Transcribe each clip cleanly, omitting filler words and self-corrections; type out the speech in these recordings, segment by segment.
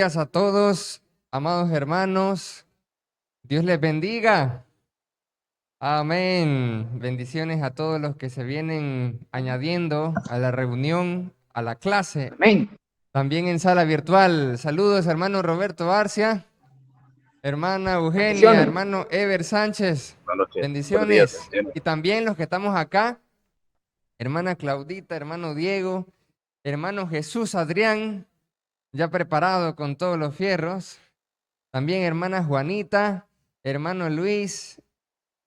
Gracias a todos, amados hermanos. Dios les bendiga. Amén. Bendiciones a todos los que se vienen añadiendo a la reunión, a la clase, Amén. también en sala virtual. Saludos, hermano Roberto Arcia, hermana Eugenia, Bendiciones. hermano Ever Sánchez. Buenas noches. Buenos días, Bendiciones. bendiciones. Y también los que estamos acá, hermana Claudita, hermano Diego, hermano Jesús Adrián, ya preparado con todos los fierros. También hermana Juanita, hermano Luis,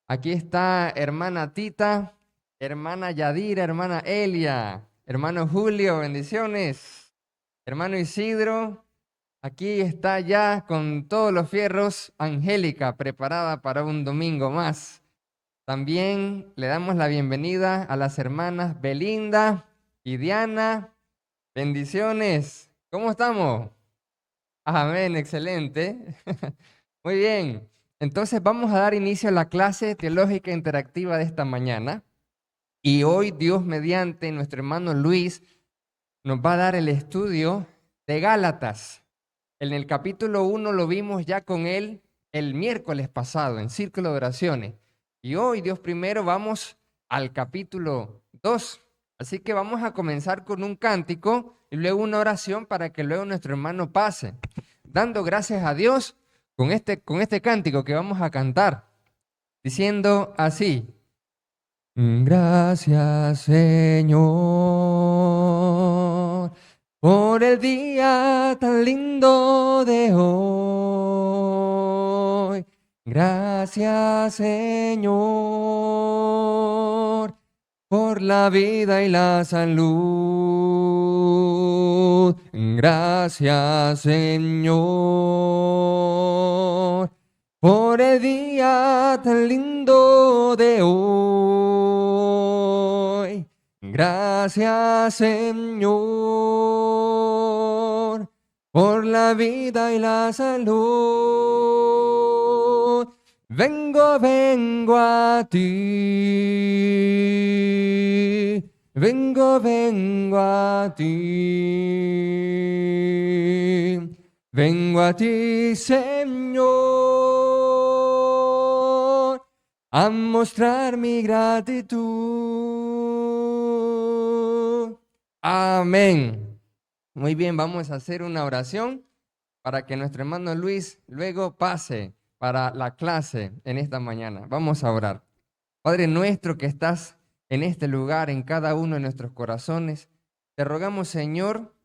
aquí está hermana Tita, hermana Yadira, hermana Elia, hermano Julio, bendiciones. Hermano Isidro, aquí está ya con todos los fierros, Angélica, preparada para un domingo más. También le damos la bienvenida a las hermanas Belinda y Diana, bendiciones. ¿Cómo estamos? Amén, excelente. Muy bien. Entonces vamos a dar inicio a la clase teológica interactiva de esta mañana. Y hoy, Dios mediante, nuestro hermano Luis nos va a dar el estudio de Gálatas. En el capítulo 1 lo vimos ya con él el miércoles pasado en Círculo de Oraciones. Y hoy, Dios primero, vamos al capítulo 2. Así que vamos a comenzar con un cántico y luego una oración para que luego nuestro hermano pase, dando gracias a Dios con este cántico que vamos a cantar, diciendo así: gracias, Señor, por el día tan lindo de hoy. Gracias, Señor, por la vida y la salud. Gracias, Señor, por el día tan lindo de hoy. Gracias, Señor, por la vida y la salud. Vengo a ti. Vengo a ti. Vengo a ti, Señor, a mostrar mi gratitud. Amén. Muy bien, vamos a hacer una oración para que nuestro hermano Luis luego pase para la clase en esta mañana. Vamos a orar. Padre nuestro que estás en este lugar, en cada uno de nuestros corazones, te rogamos, Señor,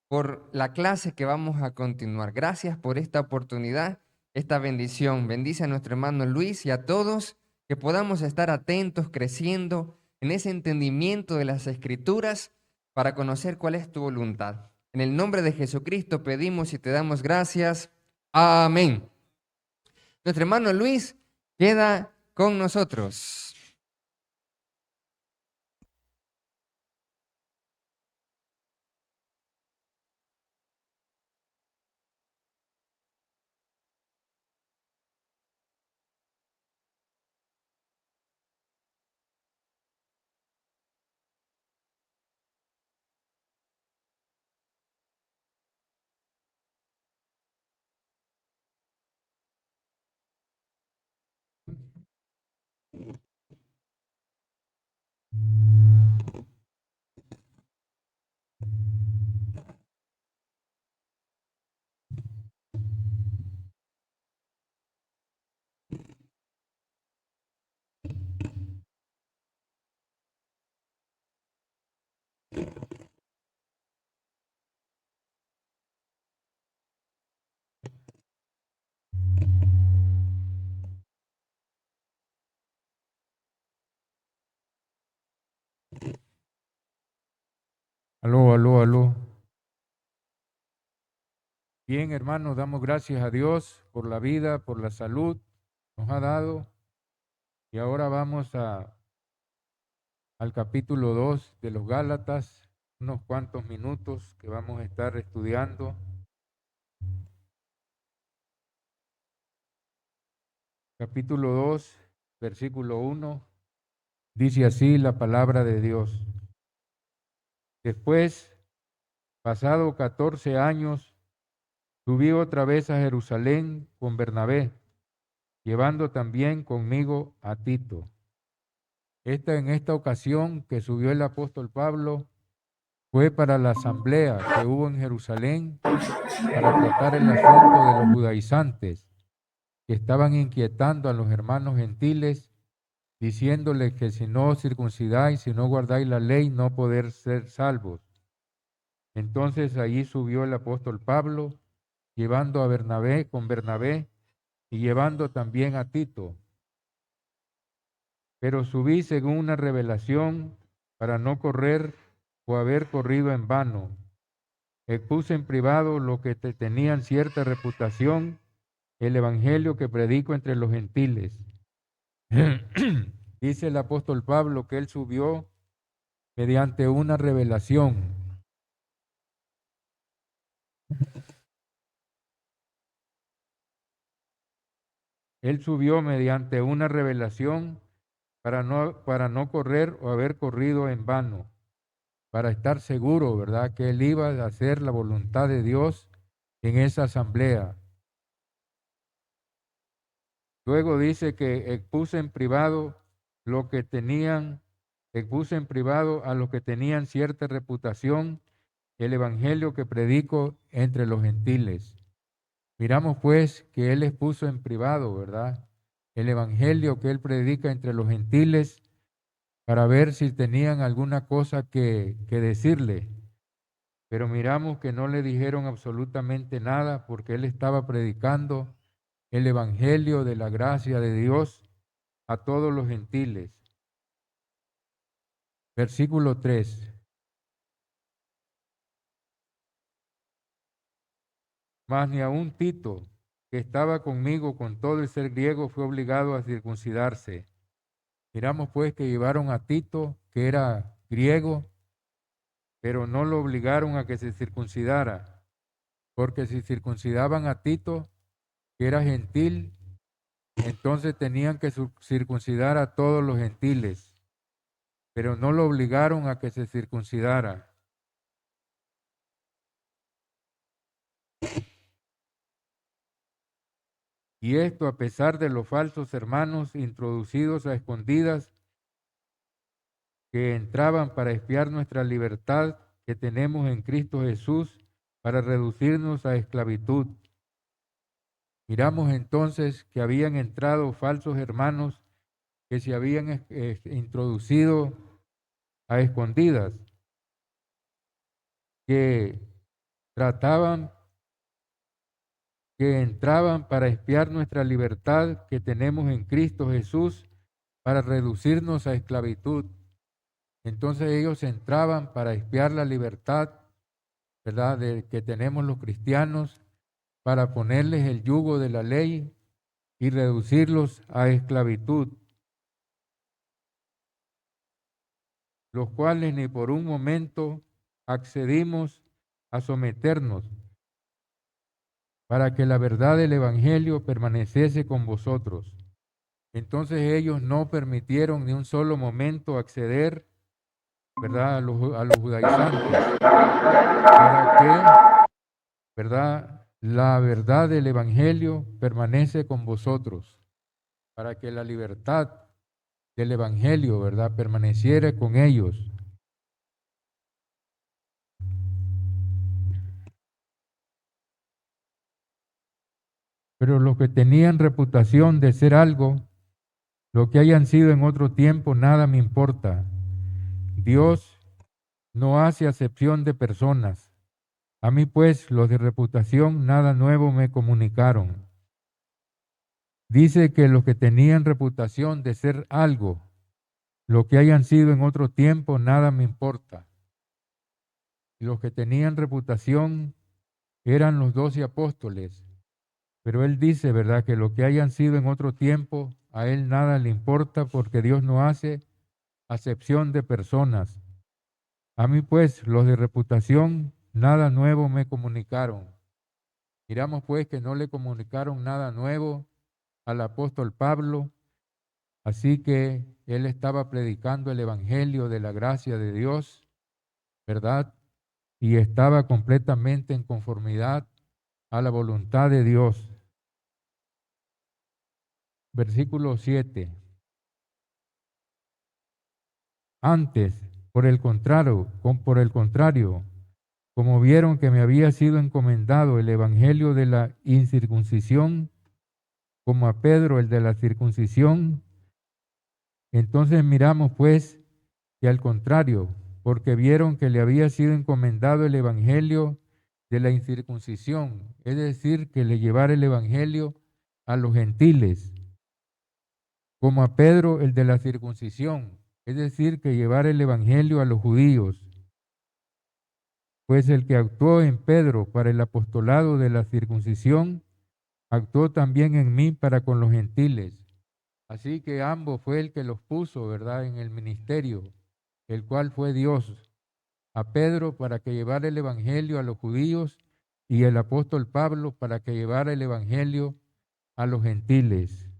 por la clase que vamos a continuar. Gracias por esta oportunidad, esta bendición. Bendice a nuestro hermano Luis y a todos, que podamos estar atentos, creciendo en ese entendimiento de las Escrituras para conocer cuál es tu voluntad. En el nombre de Jesucristo pedimos y te damos gracias. Amén. Nuestro hermano Luis queda con nosotros. Aló, aló, aló. Bien, hermanos, damos gracias a Dios por la vida, por la salud que nos ha dado. Y ahora vamos al capítulo 2 de los Gálatas, unos cuantos minutos que vamos a estar estudiando. Capítulo 2, versículo 1, dice así la palabra de Dios. Después, pasado 14 años, Subí otra vez a Jerusalén con Bernabé, llevando también conmigo a Tito. En esta ocasión que subió el apóstol Pablo fue para la asamblea que hubo en Jerusalén para tratar el asunto de los judaizantes que estaban inquietando a los hermanos gentiles, diciéndoles que si no os circuncidáis, si no guardáis la ley, no poder ser salvos. Entonces allí subió el apóstol Pablo, llevando a Bernabé, con Bernabé, y llevando también a Tito. Pero subí según una revelación para no correr o haber corrido en vano. Expuse en privado lo que tenían cierta reputación, el evangelio que predico entre los gentiles. Dice el apóstol Pablo que él subió mediante una revelación. Él subió mediante una revelación para no correr o haber corrido en vano, para estar seguro, ¿verdad?, que él iba a hacer la voluntad de Dios en esa asamblea. Luego dice que expuse en privado a los que tenían cierta reputación el evangelio que predico entre los gentiles. Miramos pues que él expuso en privado, ¿verdad?, el evangelio que él predica entre los gentiles para ver si tenían alguna cosa que decirle. Pero miramos que no le dijeron absolutamente nada porque él estaba predicando el evangelio de la gracia de Dios a todos los gentiles. Versículo 3. Mas ni aun Tito, que estaba conmigo con todo el ser griego, fue obligado a circuncidarse. Miramos pues que llevaron a Tito, que era griego, pero no lo obligaron a que se circuncidara, porque si circuncidaban a Tito, que era gentil, entonces tenían que circuncidar a todos los gentiles, pero no lo obligaron a que se circuncidara. Y esto a pesar de los falsos hermanos introducidos a escondidas que entraban para espiar nuestra libertad que tenemos en Cristo Jesús para reducirnos a esclavitud. Miramos entonces que habían entrado falsos hermanos que se habían introducido a escondidas, que entraban para espiar nuestra libertad que tenemos en Cristo Jesús para reducirnos a esclavitud. Entonces ellos entraban para espiar la libertad, ¿verdad?, que tenemos los cristianos, para ponerles el yugo de la ley y reducirlos a esclavitud, los cuales ni por un momento accedimos a someternos, para que la verdad del Evangelio permaneciese con vosotros. Entonces ellos no permitieron ni un solo momento acceder, ¿verdad?, a los judaizantes, para que, ¿verdad?, la verdad del Evangelio permanece con vosotros, para que la libertad del Evangelio, ¿verdad?, permaneciera con ellos. Pero los que tenían reputación de ser algo, lo que hayan sido en otro tiempo, nada me importa. Dios no hace acepción de personas. A mí pues, los de reputación, nada nuevo me comunicaron. Dice que los que tenían reputación de ser algo, lo que hayan sido en otro tiempo, nada me importa. Los que tenían reputación eran los 12 apóstoles, pero él dice, ¿verdad?, que lo que hayan sido en otro tiempo, a él nada le importa porque Dios no hace acepción de personas. A mí pues, los de reputación, nada nuevo me comunicaron. Miramos pues que no le comunicaron nada nuevo al apóstol Pablo, así que él estaba predicando el evangelio de la gracia de Dios, ¿verdad? Y estaba completamente en conformidad a la voluntad de Dios. Versículo 7. Antes, por el contrario, como vieron que me había sido encomendado el evangelio de la incircuncisión, como a Pedro el de la circuncisión, entonces miramos pues que al contrario, porque vieron que le había sido encomendado el evangelio de la incircuncisión, es decir, que le llevara el evangelio a los gentiles, como a Pedro el de la circuncisión, es decir, que llevara el evangelio a los judíos. Pues el que actuó en Pedro para el apostolado de la circuncisión, actuó también en mí para con los gentiles. Así que ambos fue el que los puso, ¿verdad?, en el ministerio, el cual fue Dios. A Pedro para que llevara el evangelio a los judíos y el apóstol Pablo para que llevara el evangelio a los gentiles.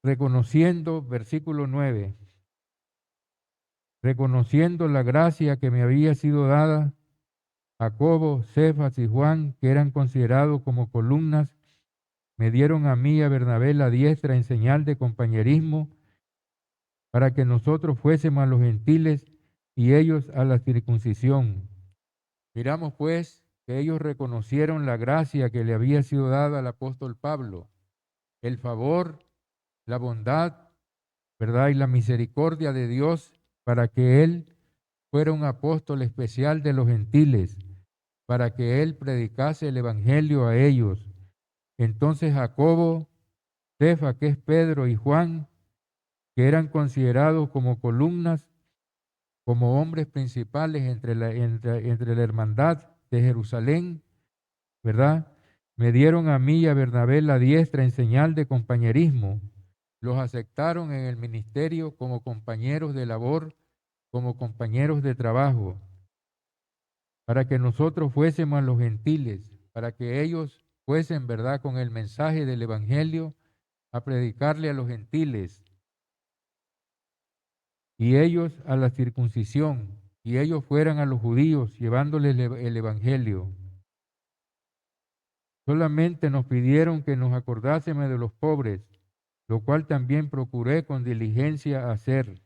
Reconociendo, versículo 9, reconociendo la gracia que me había sido dada, Jacobo, Cefas y Juan, que eran considerados como columnas, me dieron a mí y a Bernabé la diestra en señal de compañerismo para que nosotros fuésemos a los gentiles y ellos a la circuncisión. Miramos pues que ellos reconocieron la gracia que le había sido dada al apóstol Pablo, el favor, la bondad, ¿verdad? Y la misericordia de Dios para que él fuera un apóstol especial de los gentiles, para que él predicase el evangelio a ellos. Entonces Jacobo, Cefa, que es Pedro, y Juan, que eran considerados como columnas, como hombres principales entre la hermandad de Jerusalén, ¿verdad? Me dieron a mí y a Bernabé la diestra en señal de compañerismo. Los aceptaron en el ministerio como compañeros de labor, como compañeros de trabajo, para que nosotros fuésemos a los gentiles, para que ellos fuesen, ¿verdad?, con el mensaje del evangelio a predicarle a los gentiles, y ellos a la circuncisión, y ellos fueran a los judíos llevándoles el evangelio. Solamente nos pidieron que nos acordásemos de los pobres, lo cual también procuré con diligencia hacer.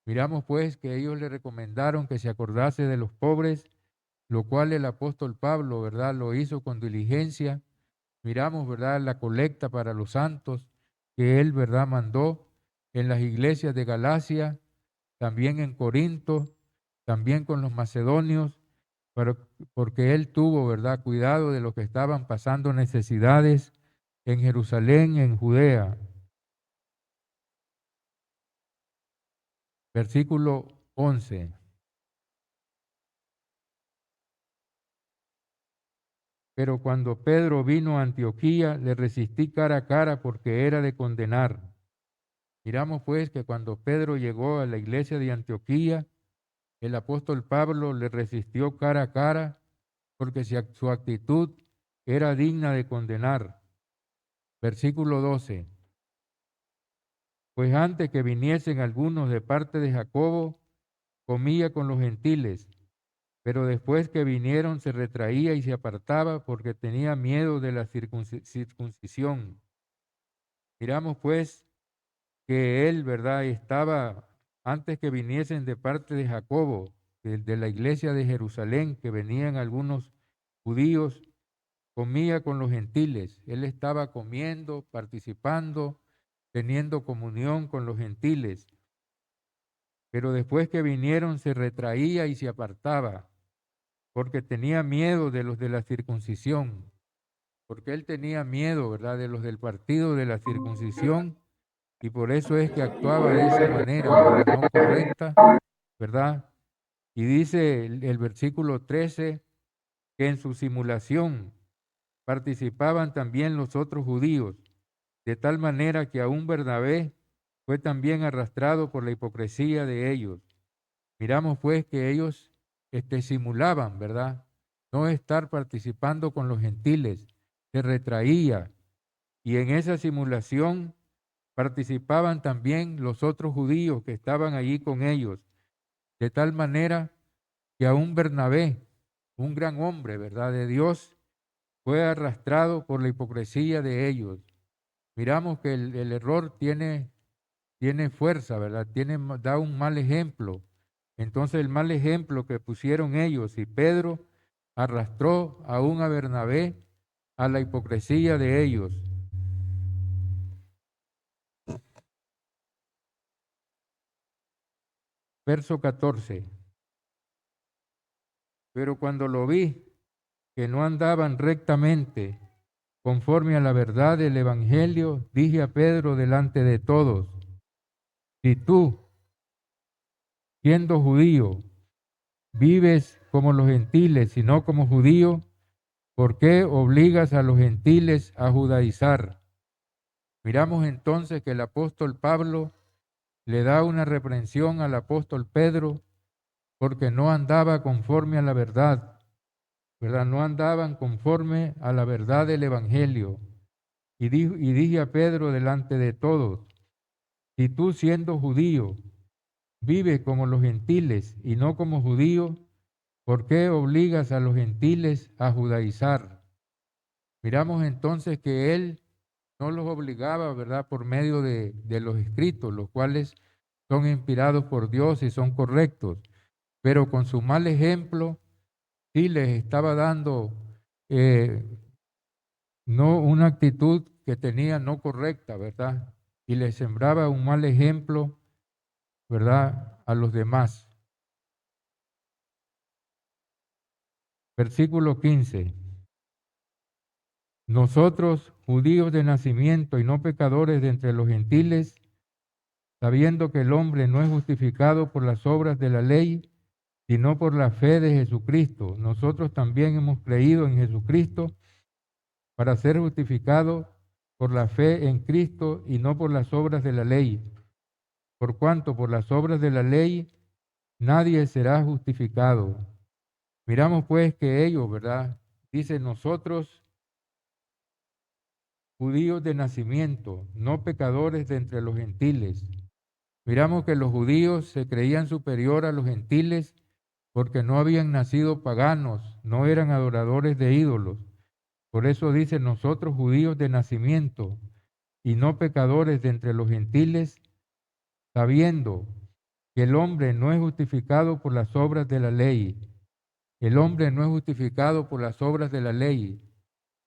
Miramos pues que ellos le recomendaron que se acordase de los pobres, lo cual el apóstol Pablo, ¿verdad?, lo hizo con diligencia. Miramos, ¿verdad?, la colecta para los santos que él, ¿verdad?, mandó en las iglesias de Galacia, también en Corinto, también con los macedonios, porque él tuvo, ¿verdad?, cuidado de los que estaban pasando necesidades en Jerusalén, en Judea. Versículo 11. Pero cuando Pedro vino a Antioquía, le resistí cara a cara porque era de condenar. Miramos pues que cuando Pedro llegó a la iglesia de Antioquía, el apóstol Pablo le resistió cara a cara porque su actitud era digna de condenar. Versículo 12. Pues antes que viniesen algunos de parte de Jacobo, comía con los gentiles, pero después que vinieron se retraía y se apartaba porque tenía miedo de la circuncisión. Miramos pues que él, ¿verdad?, estaba, antes que viniesen de parte de Jacobo, de la iglesia de Jerusalén, que venían algunos judíos, comía con los gentiles. Él estaba comiendo, participando, teniendo comunión con los gentiles. Pero después que vinieron se retraía y se apartaba, porque tenía miedo de los de la circuncisión, porque él tenía miedo, ¿verdad?, de los del partido de la circuncisión, y por eso es que actuaba de esa manera, ¿verdad?, no correcta, ¿verdad? Y dice el versículo 13 que en su simulación participaban también los otros judíos, de tal manera que aún Bernabé fue también arrastrado por la hipocresía de ellos. Miramos pues que ellos simulaban, ¿verdad?, no estar participando con los gentiles, se retraía, y en esa simulación participaban también los otros judíos que estaban allí con ellos, de tal manera que aún Bernabé un gran hombre, ¿verdad?, de Dios, fue arrastrado por la hipocresía de ellos. Miramos que el error tiene fuerza, ¿verdad? Da un mal ejemplo. Entonces el mal ejemplo que pusieron ellos y Pedro arrastró aún a Bernabé a la hipocresía de ellos. Verso 14. Pero cuando lo vi, que no andaban rectamente conforme a la verdad del Evangelio, dije a Pedro delante de todos, si tú, siendo judío, vives como los gentiles y no como judío, ¿por qué obligas a los gentiles a judaizar? Miramos entonces que el apóstol Pablo le da una reprensión al apóstol Pedro porque no andaba conforme a la verdad, ¿verdad? No andaban conforme a la verdad del Evangelio. Y dije a Pedro delante de todos, si tú siendo judío vives como los gentiles y no como judío, ¿por qué obligas a los gentiles a judaizar? Miramos entonces que él no los obligaba, ¿verdad?, por medio de los escritos, los cuales son inspirados por Dios y son correctos, pero con su mal ejemplo sí les estaba dando eh, no una actitud que tenía no correcta, ¿verdad? Y les sembraba un mal ejemplo, ¿verdad?, a los demás. Versículo 15. Nosotros, judíos de nacimiento y no pecadores de entre los gentiles, sabiendo que el hombre no es justificado por las obras de la ley, sino por la fe de Jesucristo. Nosotros también hemos creído en Jesucristo para ser justificados por la fe en Cristo y no por las obras de la ley. Por cuanto por las obras de la ley nadie será justificado. Miramos pues que ellos, ¿verdad? Dicen nosotros, judíos de nacimiento, no pecadores de entre los gentiles. Miramos que los judíos se creían superior a los gentiles porque no habían nacido paganos, no eran adoradores de ídolos. Por eso dice nosotros judíos de nacimiento y no pecadores de entre los gentiles, sabiendo que el hombre no es justificado por las obras de la ley. El hombre no es justificado por las obras de la ley,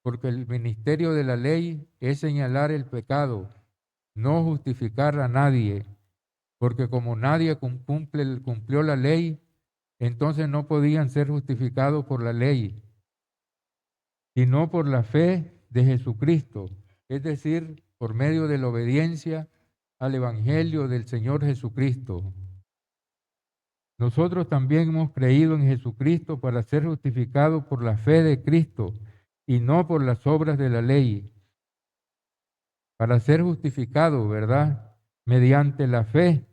porque el ministerio de la ley es señalar el pecado, no justificar a nadie, porque como nadie cumplió la ley, entonces no podían ser justificados por la ley, sino por la fe de Jesucristo, es decir, por medio de la obediencia al Evangelio del Señor Jesucristo. Nosotros también hemos creído en Jesucristo para ser justificados por la fe de Cristo y no por las obras de la ley, para ser justificados, ¿verdad?, mediante la fe,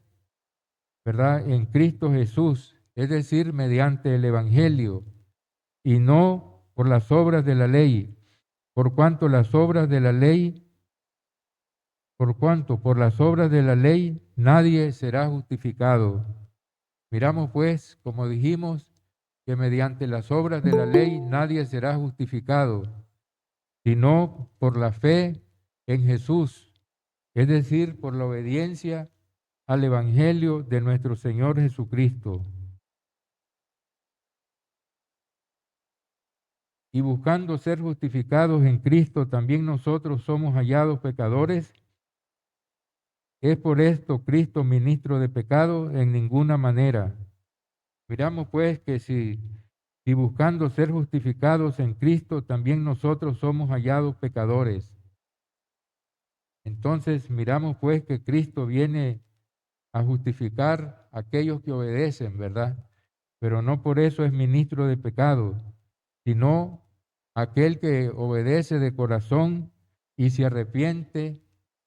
¿verdad?, en Cristo Jesús, es decir, mediante el Evangelio, y no por las obras de la ley, por cuanto las obras de la ley, por cuanto por las obras de la ley nadie será justificado. Miramos pues, como dijimos, que mediante las obras de la ley nadie será justificado, sino por la fe en Jesús, es decir, por la obediencia al Evangelio de nuestro Señor Jesucristo. Y buscando ser justificados en Cristo, también nosotros somos hallados pecadores. ¿Es por esto Cristo ministro de pecado? En ninguna manera. Miramos pues que si buscando ser justificados en Cristo, también nosotros somos hallados pecadores. Entonces miramos pues que Cristo viene a justificar a aquellos que obedecen, ¿verdad? Pero no por eso es ministro de pecado, sino aquel que obedece de corazón y se arrepiente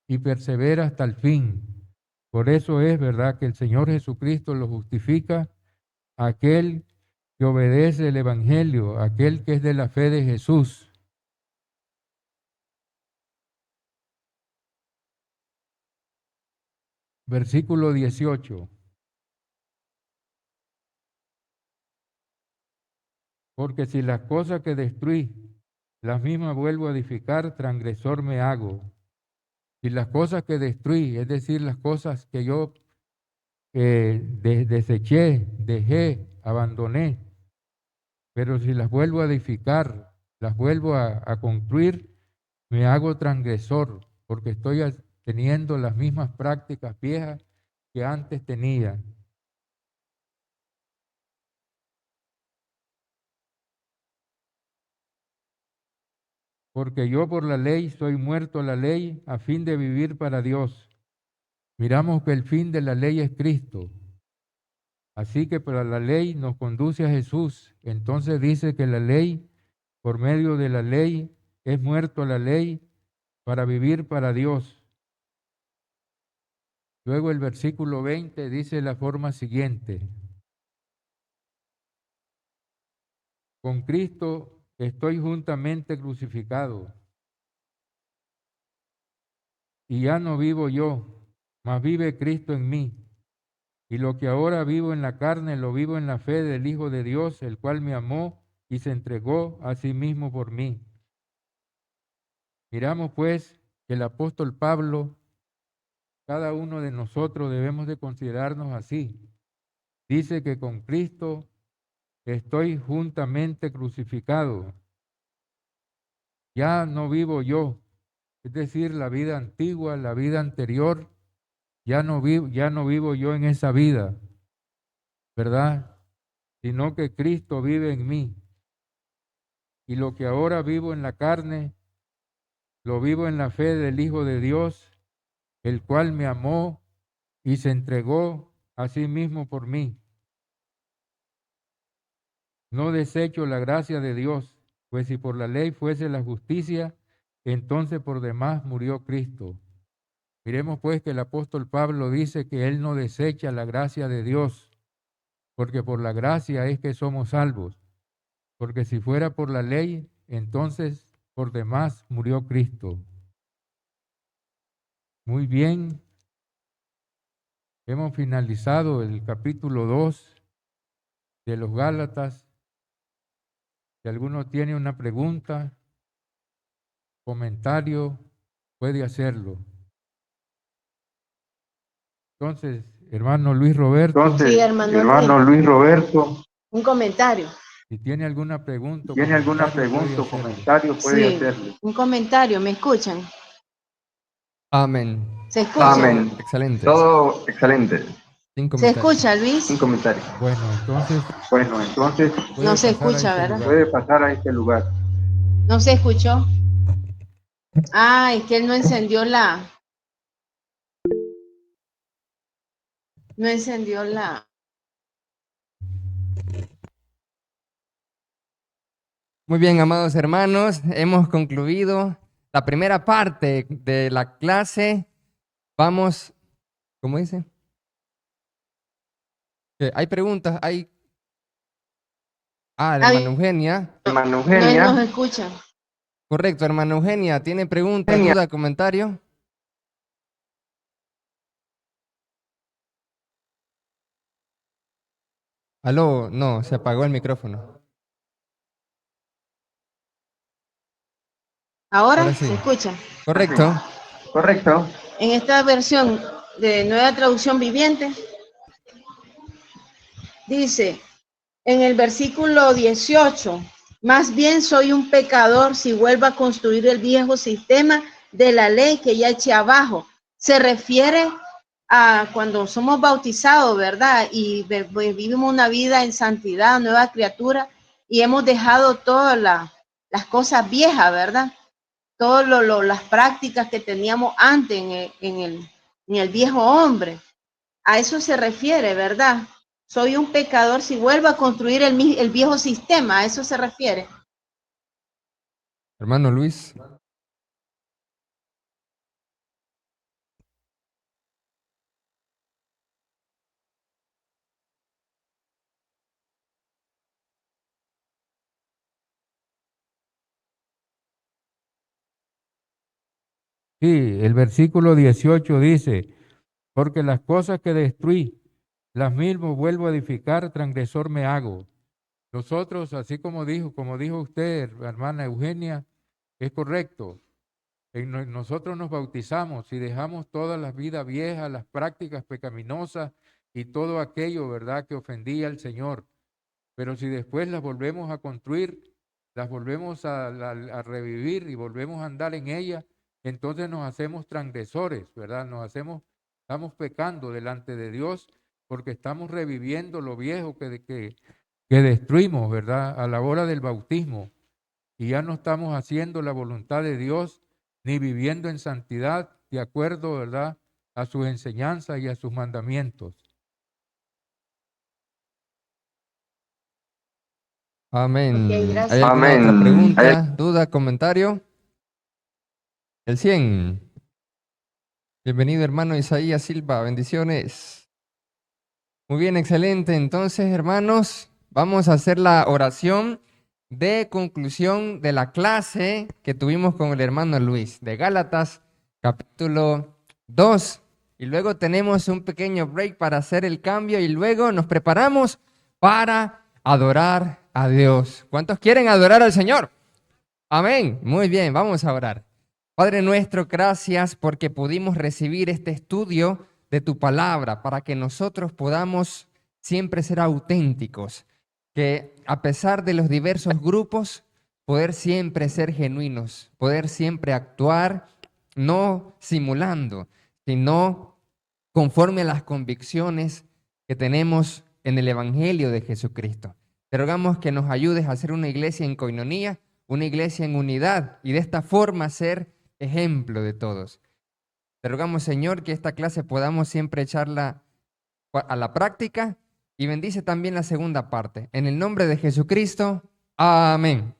y persevera hasta el fin. Por eso es verdad que el Señor Jesucristo lo justifica a aquel que obedece el Evangelio, aquel que es de la fe de Jesús. Versículo 18. Porque si las cosas que destruí, las mismas vuelvo a edificar, transgresor me hago. Si las cosas que destruí, es decir, las cosas que yo deseché, dejé, abandoné, pero si las vuelvo a edificar, las vuelvo a construir, me hago transgresor, porque estoy teniendo las mismas prácticas viejas que antes tenía. Porque yo por la ley soy muerto a la ley a fin de vivir para Dios. Miramos que el fin de la ley es Cristo. Así que para la ley nos conduce a Jesús. Entonces dice que la ley, por medio de la ley, es muerto a la ley para vivir para Dios. Luego el versículo 20 dice la forma siguiente. Con Cristo estoy juntamente crucificado. Y ya no vivo yo, mas vive Cristo en mí. Y lo que ahora vivo en la carne, lo vivo en la fe del Hijo de Dios, el cual me amó y se entregó a sí mismo por mí. Miramos pues que el apóstol Pablo, cada uno de nosotros debemos de considerarnos así. Dice que con Cristo estoy juntamente crucificado. Ya no vivo yo, es decir, la vida antigua, la vida anterior, ya no vivo yo en esa vida, ¿verdad? Sino que Cristo vive en mí. Y lo que ahora vivo en la carne, lo vivo en la fe del Hijo de Dios, el cual me amó y se entregó a sí mismo por mí. No desecho la gracia de Dios, pues si por la ley fuese la justicia, entonces por demás murió Cristo. Miremos pues que el apóstol Pablo dice que él no desecha la gracia de Dios, porque por la gracia es que somos salvos. Porque si fuera por la ley, entonces por demás murió Cristo. Muy bien, hemos finalizado el capítulo 2 de los Gálatas. Si alguno tiene una pregunta, comentario, puede hacerlo. Entonces, hermano Luis Roberto. Sí, hermano Luis Roberto. Un comentario. Si tiene alguna pregunta o ¿Tiene alguna comentario, puede pregunta o hacerlo. comentario? Puede hacerlo. Un comentario, ¿me escuchan? Amén. ¿Se escucha? Amén. Excelente. Todo excelente. Sin ¿Se comentarios. escucha, Luis? Sin comentario. Bueno, entonces Bueno, entonces puede no se pasar a escucha, este ¿verdad? lugar. Puede pasar a este lugar. ¿No se escuchó? Ah, es que él no encendió no encendió la. Muy bien, amados hermanos, hemos concluido la primera parte de la clase. Vamos, ¿cómo dice? Hay preguntas, hay... Ah, la hermana Eugenia. Hermana Eugenia. No nos escucha. Correcto, hermana Eugenia, ¿tiene pregunta, duda, comentario? Aló, no, se apagó el micrófono. Ahora sí. se escucha. Correcto. Correcto. En esta versión de Nueva Traducción Viviente, dice en el versículo 18, más bien soy un pecador si vuelvo a construir el viejo sistema de la ley que ya eché abajo. Se refiere a cuando somos bautizados, ¿verdad? Y vivimos una vida en santidad, nueva criatura, y hemos dejado todas las cosas viejas, ¿verdad? Todas las prácticas que teníamos antes en el viejo hombre. A eso se refiere, ¿verdad? Soy un pecador si vuelvo a construir el viejo sistema, a eso se refiere. Hermano Luis. Sí, el versículo 18 dice, porque las cosas que destruí, las mismas vuelvo a edificar, transgresor me hago. Nosotros, así como dijo usted, hermana Eugenia, es correcto. Nosotros nos bautizamos y dejamos todas las vidas viejas, las prácticas pecaminosas y todo aquello, ¿verdad?, que ofendía al Señor. Pero si después las volvemos a construir, las volvemos a revivir y volvemos a andar en ellas, entonces nos hacemos transgresores, ¿verdad? Estamos pecando delante de Dios porque estamos reviviendo lo viejo que destruimos, ¿verdad?, a la hora del bautismo. Y ya no estamos haciendo la voluntad de Dios ni viviendo en santidad de acuerdo, ¿verdad?, a sus enseñanzas y a sus mandamientos. Amén. Ok, gracias. ¿Hay alguna otra Amén. pregunta, duda, comentario? El 100. Bienvenido, hermano Isaías Silva. Bendiciones. Muy bien, excelente. Entonces, hermanos, vamos a hacer la oración de conclusión de la clase que tuvimos con el hermano Luis, de Gálatas, capítulo 2. Y luego tenemos un pequeño break para hacer el cambio y luego nos preparamos para adorar a Dios. ¿Cuántos quieren adorar al Señor? Amén. Muy bien, vamos a orar. Padre nuestro, gracias porque pudimos recibir este estudio de tu palabra para que nosotros podamos siempre ser auténticos, que a pesar de los diversos grupos, poder siempre ser genuinos, poder siempre actuar no simulando, sino conforme a las convicciones que tenemos en el Evangelio de Jesucristo. Te rogamos que nos ayudes a ser una iglesia en coinonía, una iglesia en unidad y de esta forma ser ejemplo de todos. Te rogamos, Señor, que esta clase podamos siempre echarla a la práctica y bendice también la segunda parte. En el nombre de Jesucristo, amén.